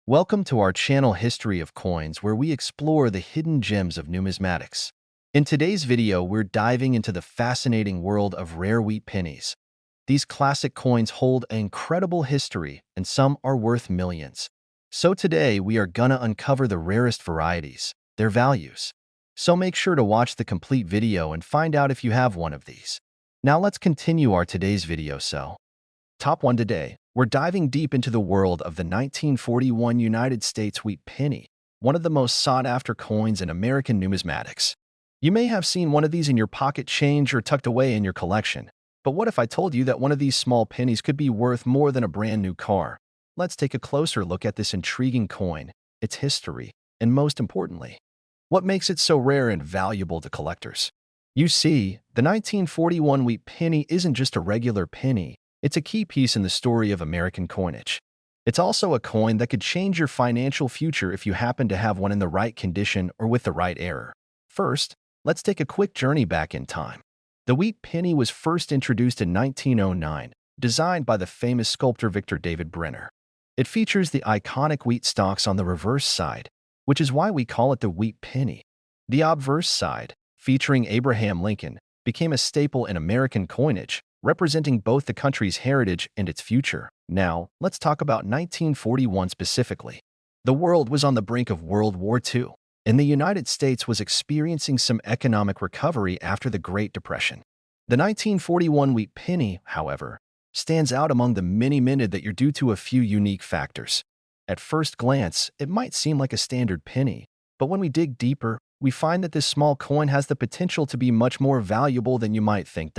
Welcome to our channel History of Coins, where we explore the hidden gems of numismatics. In today's video, we're diving into the fascinating world of rare wheat pennies. These classic coins hold an incredible history, and some are worth millions. So today, we are gonna uncover the rarest varieties, their values. So make sure to watch the complete video and find out if you have one of these. Now let's continue our today's video. Top 1 today, we're diving deep into the world of the 1941 United States wheat penny, one of the most sought-after coins in American numismatics. You may have seen one of these in your pocket change or tucked away in your collection. But what if I told you that one of these small pennies could be worth more than a brand new car? Let's take a closer look at this intriguing coin, its history, and most importantly, what makes it so rare and valuable to collectors. You see, the 1941 wheat penny isn't just a regular penny. It's a key piece in the story of American coinage. It's also a coin that could change your financial future if you happen to have one in the right condition or with the right era. First, let's take a quick journey back in time. The wheat penny was first introduced in 1909, designed by the famous sculptor Victor David Brenner. It features the iconic wheat stalks on the reverse side, which is why we call it the wheat penny. The obverse side, featuring Abraham Lincoln, became a staple in American coinage, representing both the country's heritage and its future. Now, let's talk about 1941 specifically. The world was on the brink of World War II, and the United States was experiencing some economic recovery after the Great Depression. The 1941 wheat penny, however, stands out among the many minted that you're due to a few unique factors. At first glance, it might seem like a standard penny, but when we dig deeper, we find that this small coin has the potential to be much more valuable than you might think.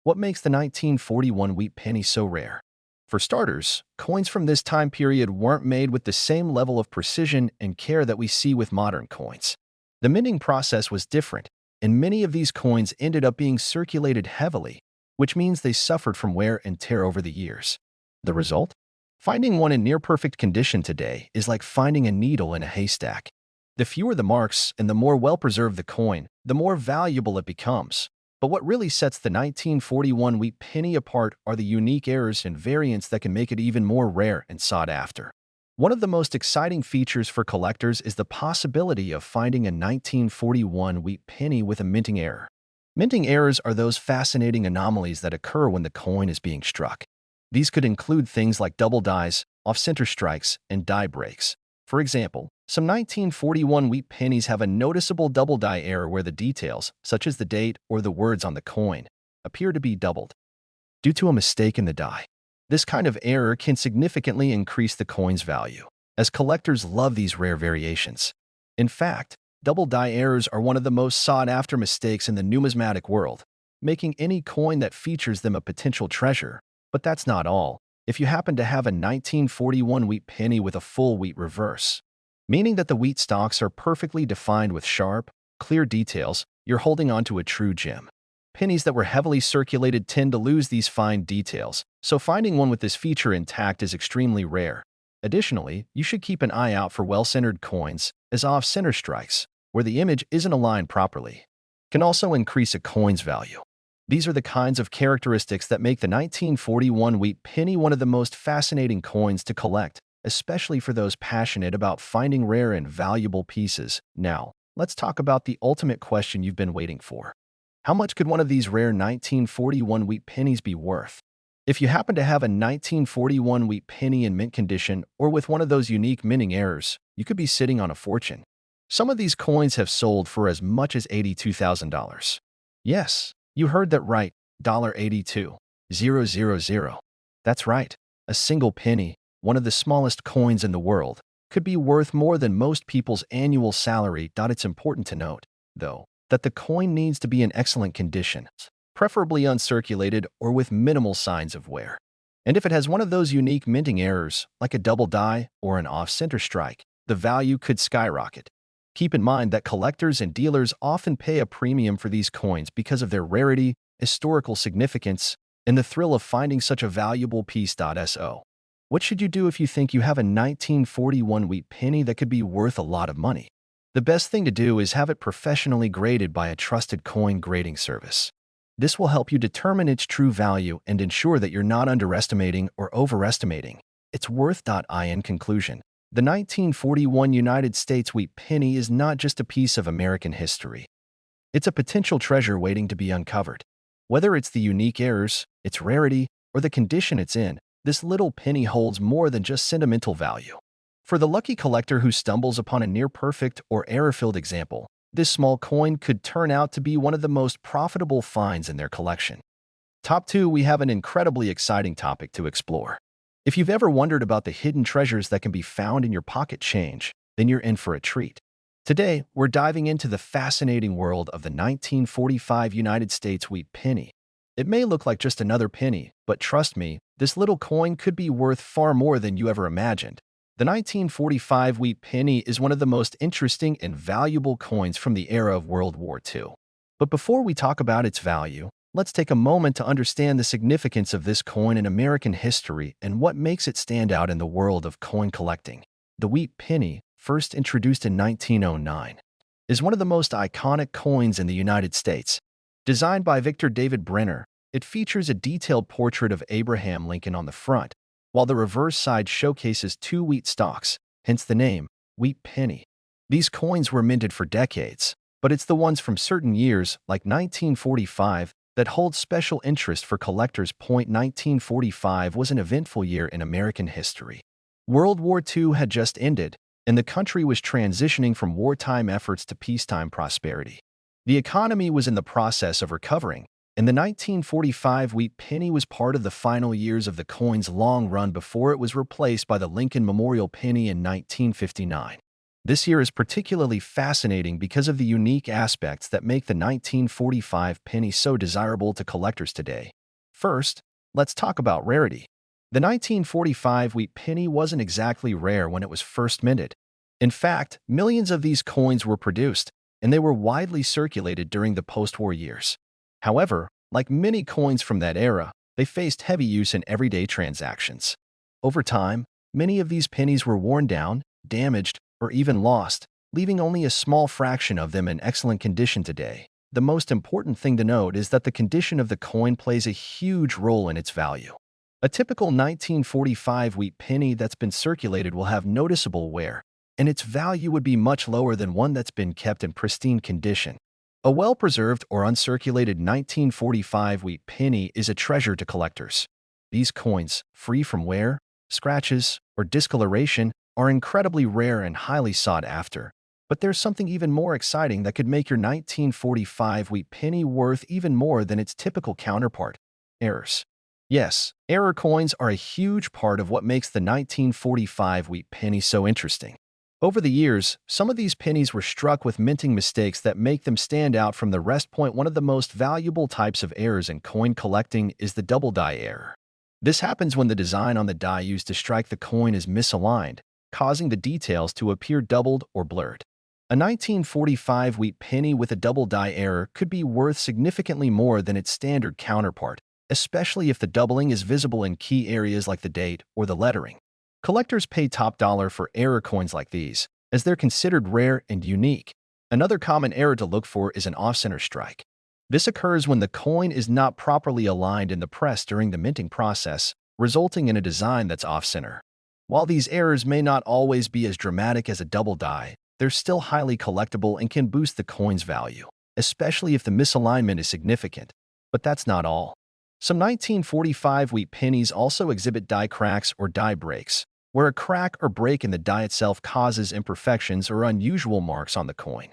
What makes the 1941 wheat penny so rare? For starters, coins from this time period weren't made with the same level of precision and care that we see with modern coins. The minting process was different, and many of these coins ended up being circulated heavily, which means they suffered from wear and tear over the years. The result? Finding one in near-perfect condition today is like finding a needle in a haystack. The fewer the marks and the more well-preserved the coin, the more valuable it becomes. But what really sets the 1941 wheat penny apart are the unique errors and variants that can make it even more rare and sought after. One of the most exciting features for collectors is the possibility of finding a 1941 wheat penny with a minting error. Minting errors are those fascinating anomalies that occur when the coin is being struck. These could include things like double dies, off-center strikes, and die breaks. For example, some 1941 wheat pennies have a noticeable double die error where the details, such as the date or the words on the coin, appear to be doubled due to a mistake in the die. This kind of error can significantly increase the coin's value, as collectors love these rare variations. In fact, double die errors are one of the most sought-after mistakes in the numismatic world, making any coin that features them a potential treasure. But that's not all. If you happen to have a 1941 wheat penny with a full wheat reverse, meaning that the wheat stalks are perfectly defined with sharp, clear details, you're holding onto a true gem. Pennies that were heavily circulated tend to lose these fine details, so finding one with this feature intact is extremely rare. Additionally, you should keep an eye out for well-centered coins, as off-center strikes, where the image isn't aligned properly, can also increase a coin's value. These are the kinds of characteristics that make the 1941 wheat penny one of the most fascinating coins to collect, especially for those passionate about finding rare and valuable pieces. Now, let's talk about the ultimate question you've been waiting for. How much could one of these rare 1941 wheat pennies be worth? If you happen to have a 1941 wheat penny in mint condition or with one of those unique minting errors, you could be sitting on a fortune. Some of these coins have sold for as much as $82,000. Yes, you heard that right, $82,000. That's right, a single penny, one of the smallest coins in the world, could be worth more than most people's annual salary. It's important to note, though, that the coin needs to be in excellent condition, preferably uncirculated or with minimal signs of wear. And if it has one of those unique minting errors, like a double die or an off-center strike, the value could skyrocket. Keep in mind that collectors and dealers often pay a premium for these coins because of their rarity, historical significance, and the thrill of finding such a valuable piece. What should you do if you think you have a 1941 wheat penny that could be worth a lot of money? The best thing to do is have it professionally graded by a trusted coin grading service. This will help you determine its true value and ensure that you're not underestimating or overestimating It's worth.in conclusion. The 1941 United States wheat penny is not just a piece of American history. It's a potential treasure waiting to be uncovered. Whether it's the unique errors, its rarity, or the condition it's in, this little penny holds more than just sentimental value. For the lucky collector who stumbles upon a near-perfect or error-filled example, this small coin could turn out to be one of the most profitable finds in their collection. Top 2, we have an incredibly exciting topic to explore. If you've ever wondered about the hidden treasures that can be found in your pocket change, then you're in for a treat. Today, we're diving into the fascinating world of the 1945 United States wheat penny. It may look like just another penny, but trust me, this little coin could be worth far more than you ever imagined. The 1945 wheat penny is one of the most interesting and valuable coins from the era of World War II. But before we talk about its value, let's take a moment to understand the significance of this coin in American history and what makes it stand out in the world of coin collecting. The wheat penny, first introduced in 1909, is one of the most iconic coins in the United States. Designed by Victor David Brenner, it features a detailed portrait of Abraham Lincoln on the front, while the reverse side showcases two wheat stalks, hence the name, wheat penny. These coins were minted for decades, but it's the ones from certain years, like 1945, that hold special interest for collectors. 1945 was an eventful year in American history. World War II had just ended, and the country was transitioning from wartime efforts to peacetime prosperity. The economy was in the process of recovering, and the 1945 wheat penny was part of the final years of the coin's long run before it was replaced by the Lincoln Memorial Penny in 1959. This year is particularly fascinating because of the unique aspects that make the 1945 penny so desirable to collectors today. First, let's talk about rarity. The 1945 wheat penny wasn't exactly rare when it was first minted. In fact, millions of these coins were produced, and they were widely circulated during the post-war years. However, like many coins from that era, they faced heavy use in everyday transactions. Over time, many of these pennies were worn down, damaged, or even lost, leaving only a small fraction of them in excellent condition today. The most important thing to note is that the condition of the coin plays a huge role in its value. A typical 1945 wheat penny that's been circulated will have noticeable wear, and its value would be much lower than one that's been kept in pristine condition. A well-preserved or uncirculated 1945 wheat penny is a treasure to collectors. These coins, free from wear, scratches, or discoloration, are incredibly rare and highly sought after. But there's something even more exciting that could make your 1945 wheat penny worth even more than its typical counterpart: errors. Yes, error coins are a huge part of what makes the 1945 wheat penny so interesting. Over the years, some of these pennies were struck with minting mistakes that make them stand out from the rest. One of the most valuable types of errors in coin collecting is the double die error. This happens when the design on the die used to strike the coin is misaligned, causing the details to appear doubled or blurred. A 1945 wheat penny with a double die error could be worth significantly more than its standard counterpart, especially if the doubling is visible in key areas like the date or the lettering. Collectors pay top dollar for error coins like these, as they're considered rare and unique. Another common error to look for is an off-center strike. This occurs when the coin is not properly aligned in the press during the minting process, resulting in a design that's off-center. While these errors may not always be as dramatic as a double die, they're still highly collectible and can boost the coin's value, especially if the misalignment is significant. But that's not all. Some 1945 wheat pennies also exhibit die cracks or die breaks, where a crack or break in the die itself causes imperfections or unusual marks on the coin.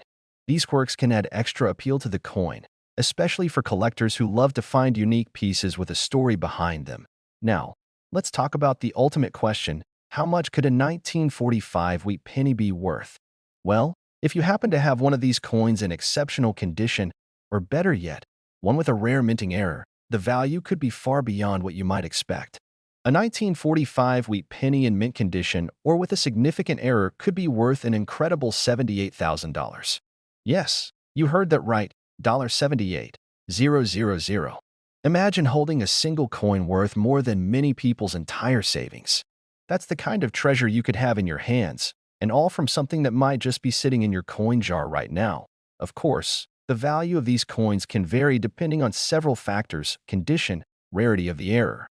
These quirks can add extra appeal to the coin, especially for collectors who love to find unique pieces with a story behind them. Now, let's talk about the ultimate question: how much could a 1945 wheat penny be worth? Well, if you happen to have one of these coins in exceptional condition, or better yet, one with a rare minting error, the value could be far beyond what you might expect. A 1945 wheat penny in mint condition or with a significant error could be worth an incredible $78,000. Yes, you heard that right, $78,000. Imagine holding a single coin worth more than many people's entire savings. That's the kind of treasure you could have in your hands, and all from something that might just be sitting in your coin jar right now. Of course, the value of these coins can vary depending on several factors: condition, rarity of the error,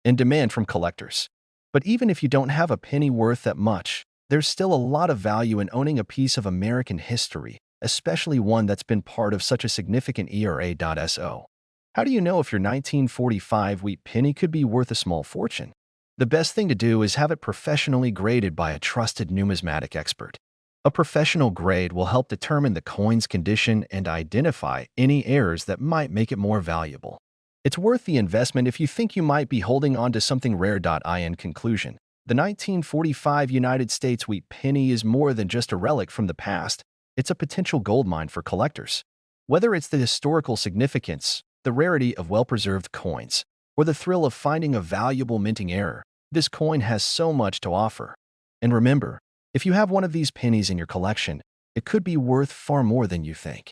and demand from collectors. But even if you don't have a penny worth that much, there's still a lot of value in owning a piece of American history, especially one that's been part of such a significant era. So, how do you know if your 1945 wheat penny could be worth a small fortune? The best thing to do is have it professionally graded by a trusted numismatic expert. A professional grade will help determine the coin's condition and identify any errors that might make it more valuable. It's worth the investment if you think you might be holding on to something rare. In conclusion, the 1945 United States wheat penny is more than just a relic from the past. It's a potential goldmine for collectors. Whether it's the historical significance, the rarity of well-preserved coins, or the thrill of finding a valuable minting error, this coin has so much to offer. And remember, if you have one of these pennies in your collection, it could be worth far more than you think.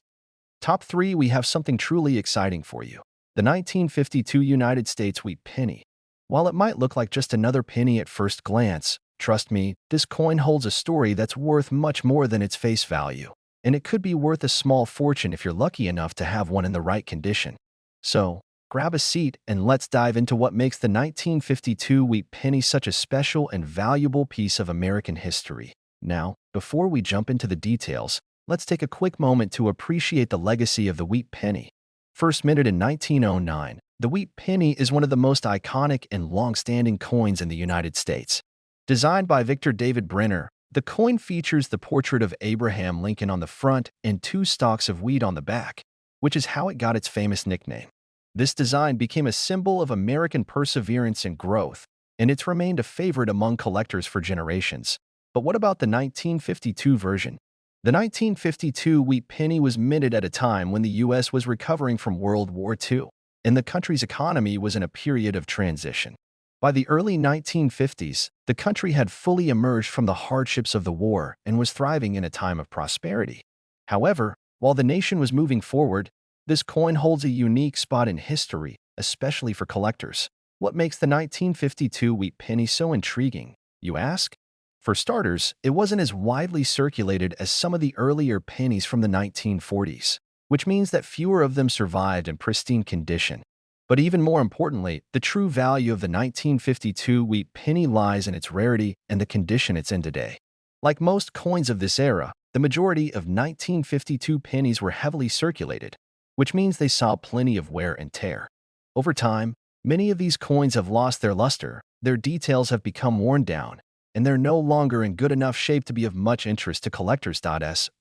Top 3, we have something truly exciting for you. The 1952 United States wheat penny. While it might look like just another penny at first glance, trust me, this coin holds a story that's worth much more than its face value. And it could be worth a small fortune if you're lucky enough to have one in the right condition. So, grab a seat and let's dive into what makes the 1952 wheat penny such a special and valuable piece of American history. Now, before we jump into the details, let's take a quick moment to appreciate the legacy of the wheat penny. First minted in 1909, the wheat penny is one of the most iconic and long-standing coins in the United States. Designed by Victor David Brenner, the coin features the portrait of Abraham Lincoln on the front and 2 stalks of wheat on the back, which is how it got its famous nickname. This design became a symbol of American perseverance and growth, and it's remained a favorite among collectors for generations. But what about the 1952 version? The 1952 wheat penny was minted at a time when the U.S. was recovering from World War II, and the country's economy was in a period of transition. By the early 1950s, the country had fully emerged from the hardships of the war and was thriving in a time of prosperity. However, while the nation was moving forward, this coin holds a unique spot in history, especially for collectors. What makes the 1952 wheat penny so intriguing, you ask? For starters, it wasn't as widely circulated as some of the earlier pennies from the 1940s, which means that fewer of them survived in pristine condition. But even more importantly, the true value of the 1952 wheat penny lies in its rarity and the condition it's in today. Like most coins of this era, the majority of 1952 pennies were heavily circulated, which means they saw plenty of wear and tear. Over time, many of these coins have lost their luster, their details have become worn down, and they're no longer in good enough shape to be of much interest to collectors.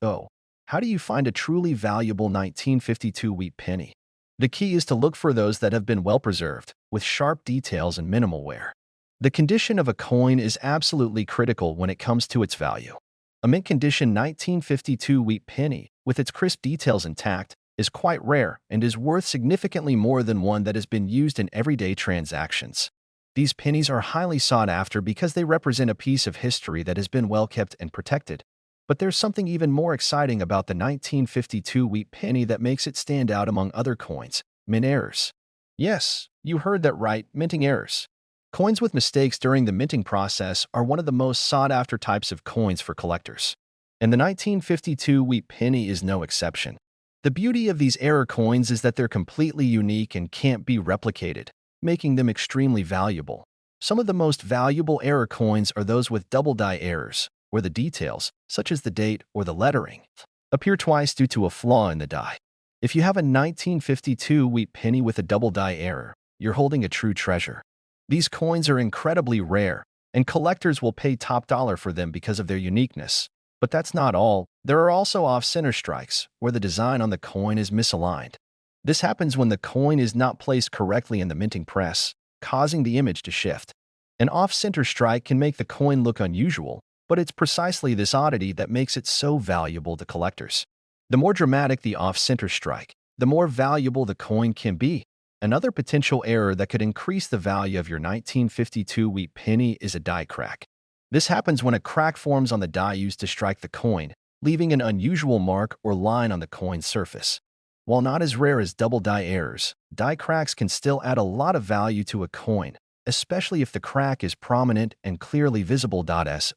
So, how do you find a truly valuable 1952 wheat penny? The key is to look for those that have been well preserved, with sharp details and minimal wear. The condition of a coin is absolutely critical when it comes to its value. A mint condition 1952 wheat penny, with its crisp details intact, is quite rare and is worth significantly more than one that has been used in everyday transactions. These pennies are highly sought after because they represent a piece of history that has been well kept and protected. But there's something even more exciting about the 1952 wheat penny that makes it stand out among other coins: mint errors. Yes, you heard that right, minting errors. Coins with mistakes during the minting process are one of the most sought-after types of coins for collectors. And the 1952 wheat penny is no exception. The beauty of these error coins is that they're completely unique and can't be replicated, making them extremely valuable. Some of the most valuable error coins are those with double die errors, where the details, such as the date or the lettering, appear twice due to a flaw in the die. If you have a 1952 wheat penny with a double die error, you're holding a true treasure. These coins are incredibly rare, and collectors will pay top dollar for them because of their uniqueness. But that's not all. There are also off-center strikes, where the design on the coin is misaligned. This happens when the coin is not placed correctly in the minting press, causing the image to shift. An off-center strike can make the coin look unusual, but it's precisely this oddity that makes it so valuable to collectors. The more dramatic the off-center strike, the more valuable the coin can be. Another potential error that could increase the value of your 1952 wheat penny is a die crack. This happens when a crack forms on the die used to strike the coin, leaving an unusual mark or line on the coin's surface. While not as rare as double die errors, die cracks can still add a lot of value to a coin, especially if the crack is prominent and clearly visible.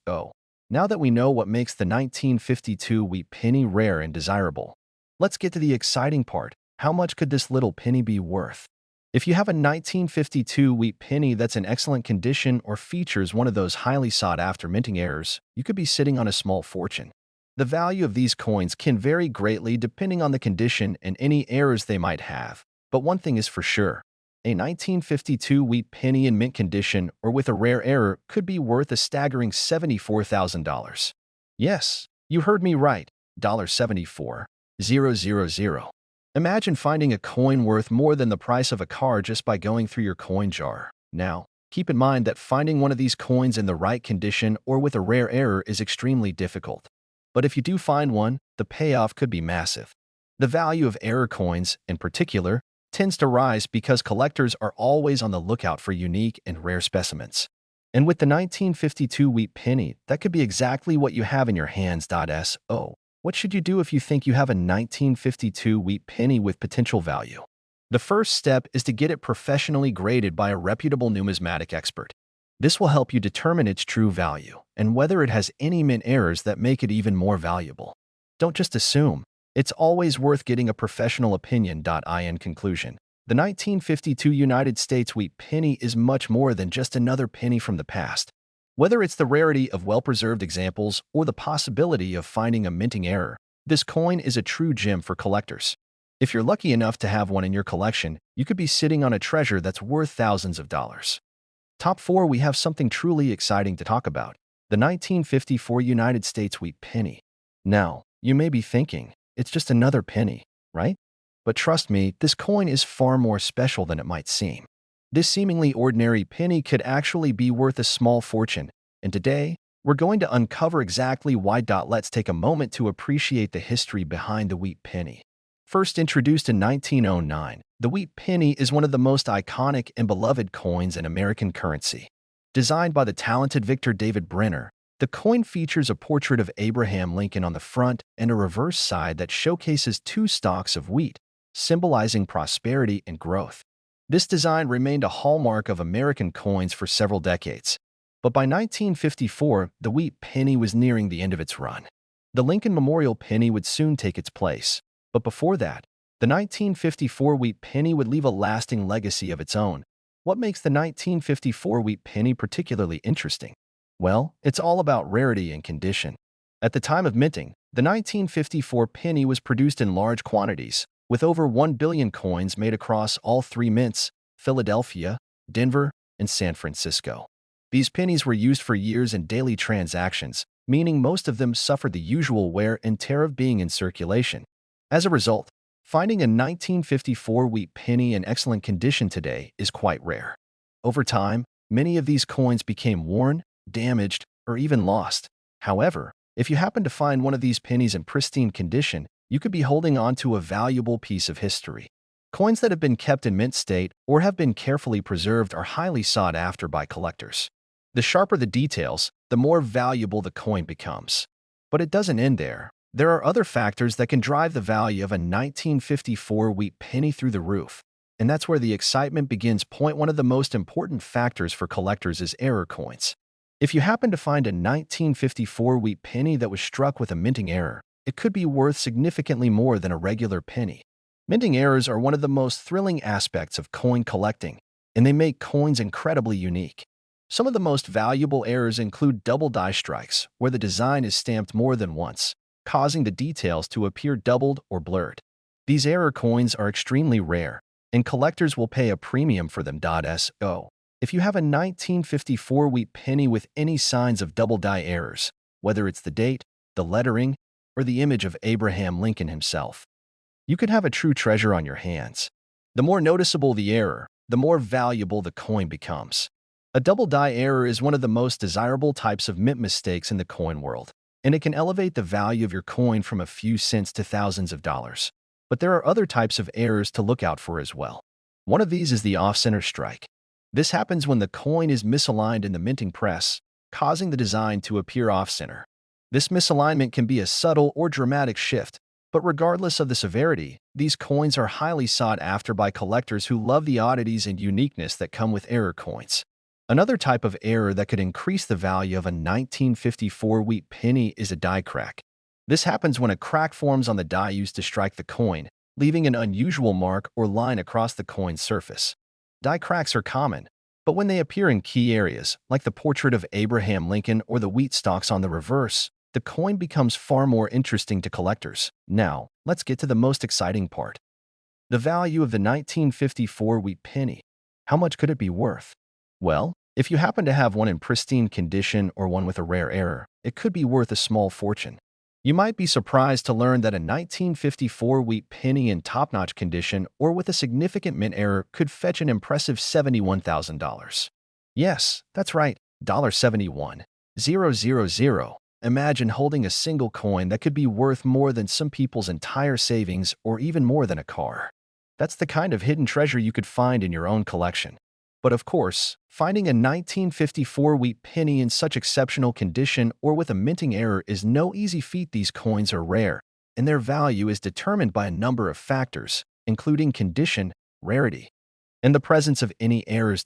So, now that we know what makes the 1952 wheat penny rare and desirable, let's get to the exciting part. How much could this little penny be worth? If you have a 1952 wheat penny that's in excellent condition or features one of those highly sought-after minting errors, you could be sitting on a small fortune. The value of these coins can vary greatly depending on the condition and any errors they might have. But one thing is for sure, a 1952 wheat penny in mint condition or with a rare error could be worth a staggering $74,000. Yes, you heard me right, $74,000. Imagine finding a coin worth more than the price of a car just by going through your coin jar. Now, keep in mind that finding one of these coins in the right condition or with a rare error is extremely difficult. But if you do find one, the payoff could be massive. The value of error coins, in particular, tends to rise because collectors are always on the lookout for unique and rare specimens. And with the 1952 wheat penny, that could be exactly what you have in your hands. So, what should you do if you think you have a 1952 wheat penny with potential value? The first step is to get it professionally graded by a reputable numismatic expert. This will help you determine its true value and whether it has any mint errors that make it even more valuable. Don't just assume. It's always worth getting a professional opinion. In conclusion, the 1952 United States wheat penny is much more than just another penny from the past. Whether it's the rarity of well-preserved examples or the possibility of finding a minting error, this coin is a true gem for collectors. If you're lucky enough to have one in your collection, you could be sitting on a treasure that's worth thousands of dollars. Top 4, we have something truly exciting to talk about: the 1954 United States wheat penny. Now, you may be thinking, it's just another penny, right? But trust me, this coin is far more special than it might seem. This seemingly ordinary penny could actually be worth a small fortune, and today, we're going to uncover exactly why. Let's take a moment to appreciate the history behind the wheat penny. First introduced in 1909, the wheat penny is one of the most iconic and beloved coins in American currency. Designed by the talented Victor David Brenner, the coin features a portrait of Abraham Lincoln on the front and a reverse side that showcases two stalks of wheat, symbolizing prosperity and growth. This design remained a hallmark of American coins for several decades. But by 1954, the wheat penny was nearing the end of its run. The Lincoln Memorial penny would soon take its place. But before that, the 1954 wheat penny would leave a lasting legacy of its own. What makes the 1954 wheat penny particularly interesting? Well, it's all about rarity and condition. At the time of minting, the 1954 penny was produced in large quantities, with over 1 billion coins made across all three mints: Philadelphia, Denver, and San Francisco. These pennies were used for years in daily transactions, meaning most of them suffered the usual wear and tear of being in circulation. As a result, finding a 1954 wheat penny in excellent condition today is quite rare. Over time, many of these coins became worn, damaged, or even lost. However, if you happen to find one of these pennies in pristine condition, you could be holding on to a valuable piece of history. Coins that have been kept in mint state or have been carefully preserved are highly sought after by collectors. The sharper the details, the more valuable the coin becomes. But it doesn't end there. There are other factors that can drive the value of a 1954 wheat penny through the roof. And that's where the excitement begins. Point one of the most important factors for collectors is error coins. If you happen to find a 1954 wheat penny that was struck with a minting error, it could be worth significantly more than a regular penny. Minting errors are one of the most thrilling aspects of coin collecting, and they make coins incredibly unique. Some of the most valuable errors include double die strikes, where the design is stamped more than once, causing the details to appear doubled or blurred. These error coins are extremely rare, and collectors will pay a premium for them. So, if you have a 1954 wheat penny with any signs of double die errors, whether it's the date, the lettering, or the image of Abraham Lincoln himself, you could have a true treasure on your hands. The more noticeable the error, the more valuable the coin becomes. A double die error is one of the most desirable types of mint mistakes in the coin world, and it can elevate the value of your coin from a few cents to thousands of dollars. But there are other types of errors to look out for as well. One of these is the off-center strike. This happens when the coin is misaligned in the minting press, causing the design to appear off-center. This misalignment can be a subtle or dramatic shift, but regardless of the severity, these coins are highly sought after by collectors who love the oddities and uniqueness that come with error coins. Another type of error that could increase the value of a 1954 wheat penny is a die crack. This happens when a crack forms on the die used to strike the coin, leaving an unusual mark or line across the coin's surface. Die cracks are common, but when they appear in key areas, like the portrait of Abraham Lincoln or the wheat stalks on the reverse, the coin becomes far more interesting to collectors. Now, let's get to the most exciting part. The value of the 1954 wheat penny. How much could it be worth? Well, if you happen to have one in pristine condition or one with a rare error, it could be worth a small fortune. You might be surprised to learn that a 1954 wheat penny in top-notch condition or with a significant mint error could fetch an impressive $71,000. Yes, that's right, $71,000. Imagine holding a single coin that could be worth more than some people's entire savings or even more than a car. That's the kind of hidden treasure you could find in your own collection. But of course, finding a 1954 wheat penny in such exceptional condition or with a minting error is no easy feat. These coins are rare, and their value is determined by a number of factors, including condition, rarity, and the presence of any errors.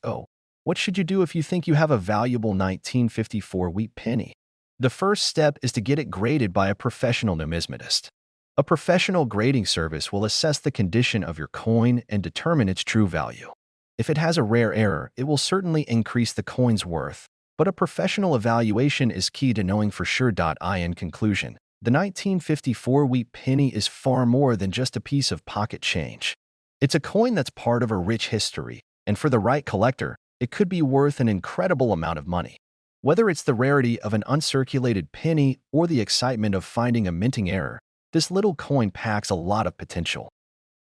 So, what should you do if you think you have a valuable 1954 wheat penny? The first step is to get it graded by a professional numismatist. A professional grading service will assess the condition of your coin and determine its true value. If it has a rare error, it will certainly increase the coin's worth, but a professional evaluation is key to knowing for sure. In conclusion, the 1954 wheat penny is far more than just a piece of pocket change. It's a coin that's part of a rich history, and for the right collector, it could be worth an incredible amount of money. Whether it's the rarity of an uncirculated penny or the excitement of finding a minting error, this little coin packs a lot of potential.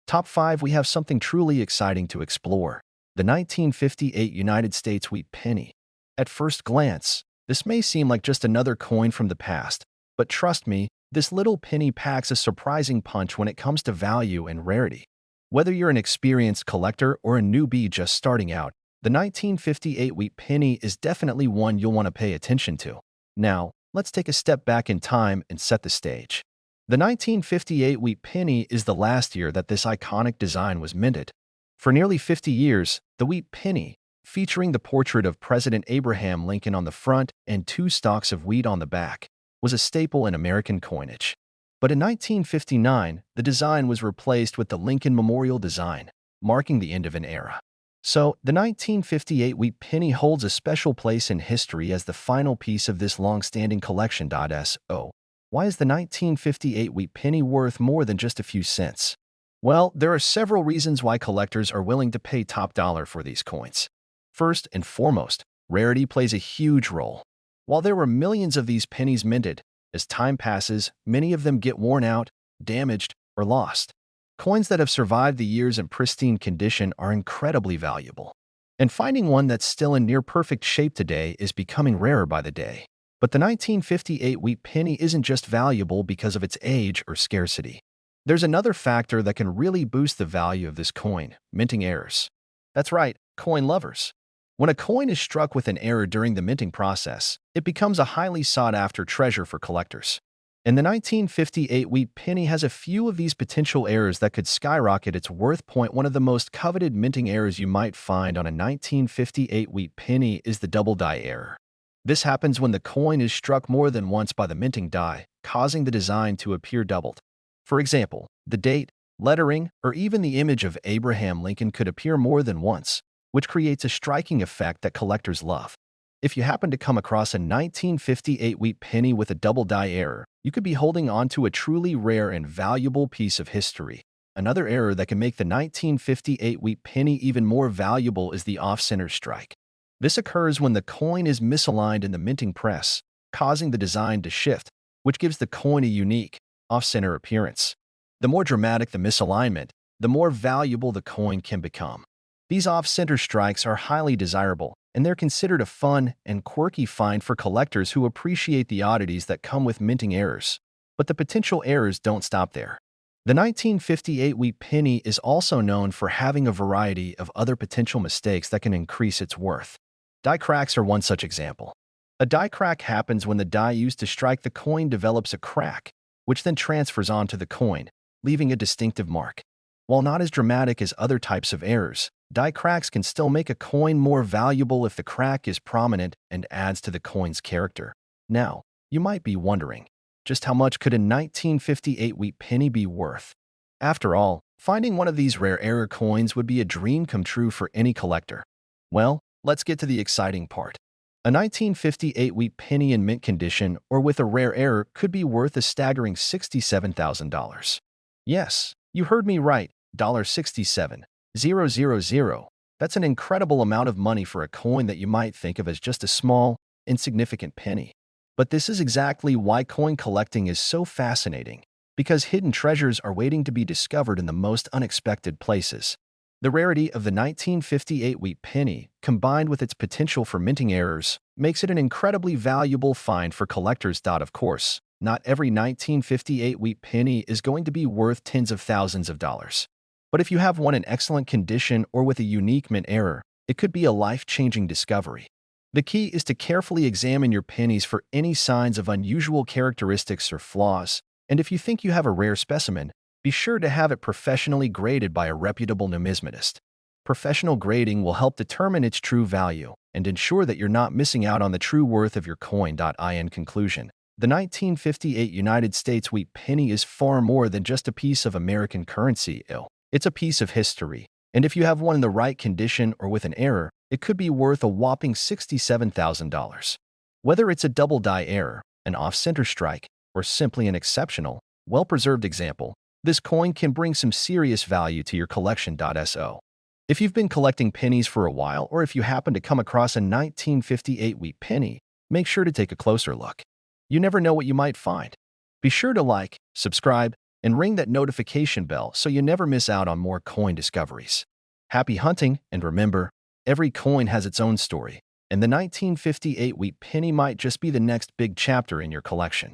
Top 5. We have something truly exciting to explore. The 1958 United States wheat penny. At first glance, this may seem like just another coin from the past, but trust me, this little penny packs a surprising punch when it comes to value and rarity. Whether you're an experienced collector or a newbie just starting out, the 1958 wheat penny is definitely one you'll want to pay attention to. Now, let's take a step back in time and set the stage. The 1958 wheat penny is the last year that this iconic design was minted. For nearly 50 years, the wheat penny, featuring the portrait of President Abraham Lincoln on the front and 2 stalks of wheat on the back, was a staple in American coinage. But in 1959, the design was replaced with the Lincoln Memorial design, marking the end of an era. So, the 1958 wheat penny holds a special place in history as the final piece of this long-standing collection. So, why is the 1958 wheat penny worth more than just a few cents? Well, there are several reasons why collectors are willing to pay top dollar for these coins. First and foremost, rarity plays a huge role. While there were millions of these pennies minted, as time passes, many of them get worn out, damaged, or lost. Coins that have survived the years in pristine condition are incredibly valuable. And finding one that's still in near-perfect shape today is becoming rarer by the day. But the 1958 wheat penny isn't just valuable because of its age or scarcity. There's another factor that can really boost the value of this coin: minting errors. That's right, coin lovers. When a coin is struck with an error during the minting process, it becomes a highly sought-after treasure for collectors. And the 1958 wheat penny has a few of these potential errors that could skyrocket its worth. One of the most coveted minting errors you might find on a 1958 wheat penny is the double die error. This happens when the coin is struck more than once by the minting die, causing the design to appear doubled. For example, the date, lettering, or even the image of Abraham Lincoln could appear more than once, which creates a striking effect that collectors love. If you happen to come across a 1958 wheat penny with a double die error, you could be holding on to a truly rare and valuable piece of history. Another error that can make the 1958 wheat penny even more valuable is the off-center strike. This occurs when the coin is misaligned in the minting press, causing the design to shift, which gives the coin a unique, off-center appearance. The more dramatic the misalignment, the more valuable the coin can become. These off-center strikes are highly desirable, and they're considered a fun and quirky find for collectors who appreciate the oddities that come with minting errors. But the potential errors don't stop there. The 1958 wheat penny is also known for having a variety of other potential mistakes that can increase its worth. Die cracks are one such example. A die crack happens when the die used to strike the coin develops a crack, which then transfers onto the coin, leaving a distinctive mark. While not as dramatic as other types of errors, die cracks can still make a coin more valuable if the crack is prominent and adds to the coin's character. Now, you might be wondering, just how much could a 1958 wheat penny be worth? After all, finding one of these rare error coins would be a dream come true for any collector. Well, let's get to the exciting part. A 1958 wheat penny in mint condition or with a rare error could be worth a staggering $67,000. Yes, you heard me right, $67,000. That's an incredible amount of money for a coin that you might think of as just a small, insignificant penny. But this is exactly why coin collecting is so fascinating, because hidden treasures are waiting to be discovered in the most unexpected places. The rarity of the 1958 wheat penny, combined with its potential for minting errors, makes it an incredibly valuable find for collectors. Of course, not every 1958 wheat penny is going to be worth tens of thousands of dollars. But if you have one in excellent condition or with a unique mint error, it could be a life-changing discovery. The key is to carefully examine your pennies for any signs of unusual characteristics or flaws, and if you think you have a rare specimen, be sure to have it professionally graded by a reputable numismatist. Professional grading will help determine its true value and ensure that you're not missing out on the true worth of your coin. In conclusion, the 1958 United States wheat penny is far more than just a piece of American currency. It's a piece of history, and if you have one in the right condition or with an error, it could be worth a whopping $67,000. Whether it's a double die error, an off-center strike, or simply an exceptional, well-preserved example, this coin can bring some serious value to your collection. If you've been collecting pennies for a while, or if you happen to come across a 1958 wheat penny, make sure to take a closer look. You never know what you might find. Be sure to like, subscribe, and ring that notification bell so you never miss out on more coin discoveries. Happy hunting, and remember, every coin has its own story, and the 1958 wheat penny might just be the next big chapter in your collection.